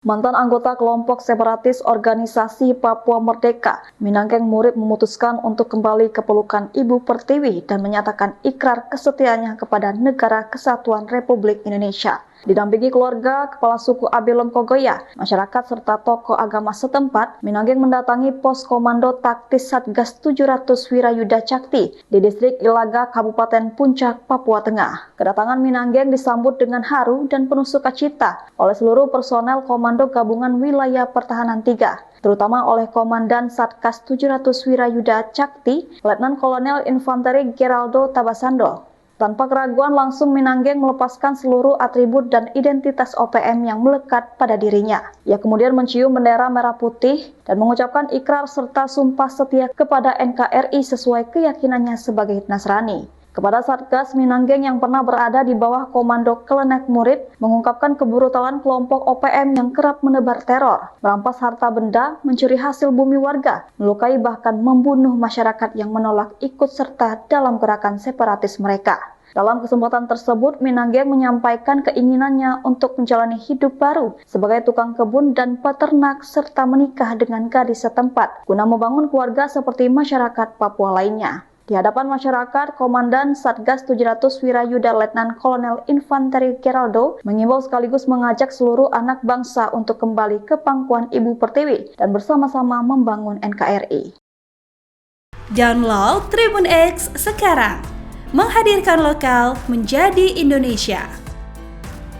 Mantan anggota kelompok separatis organisasi Papua Merdeka, Minanggeng Murid memutuskan untuk kembali ke pelukan Ibu Pertiwi dan menyatakan ikrar kesetiaannya kepada Negara Kesatuan Republik Indonesia. Didampingi keluarga, kepala suku Abilom Kogoya, masyarakat serta tokoh agama setempat, Minanggeng mendatangi pos komando taktis Satgas 700 Wirayuda Cakti di distrik Ilaga, Kabupaten Puncak, Papua Tengah. Kedatangan Minanggeng disambut dengan haru dan penuh sukacita oleh seluruh personel Komando Gabungan Wilayah Pertahanan 3, terutama oleh Komandan Satgas 700 Wirayuda Cakti, Letnan Kolonel Infanteri Geraldo Tabasando. Tanpa keraguan langsung Minanggeng melepaskan seluruh atribut dan identitas OPM yang melekat pada dirinya. Ia kemudian mencium bendera merah putih dan mengucapkan ikrar serta sumpah setia kepada NKRI sesuai keyakinannya sebagai Nasrani. Kepada Satgas, Minanggeng yang pernah berada di bawah komando Klenek Murid mengungkapkan kebrutalan kelompok OPM yang kerap menebar teror, merampas harta benda, mencuri hasil bumi warga, melukai bahkan membunuh masyarakat yang menolak ikut serta dalam gerakan separatis mereka. Dalam kesempatan tersebut, Minanggeng menyampaikan keinginannya untuk menjalani hidup baru sebagai tukang kebun dan peternak serta menikah dengan gadis setempat guna membangun keluarga seperti masyarakat Papua lainnya. Di hadapan masyarakat, Komandan Satgas 700 Wirayuda Letnan Kolonel Infanteri Geraldo mengimbau sekaligus mengajak seluruh anak bangsa untuk kembali ke pangkuan Ibu Pertiwi dan bersama-sama membangun NKRI. Download Tribun X sekarang, menghadirkan lokal menjadi Indonesia.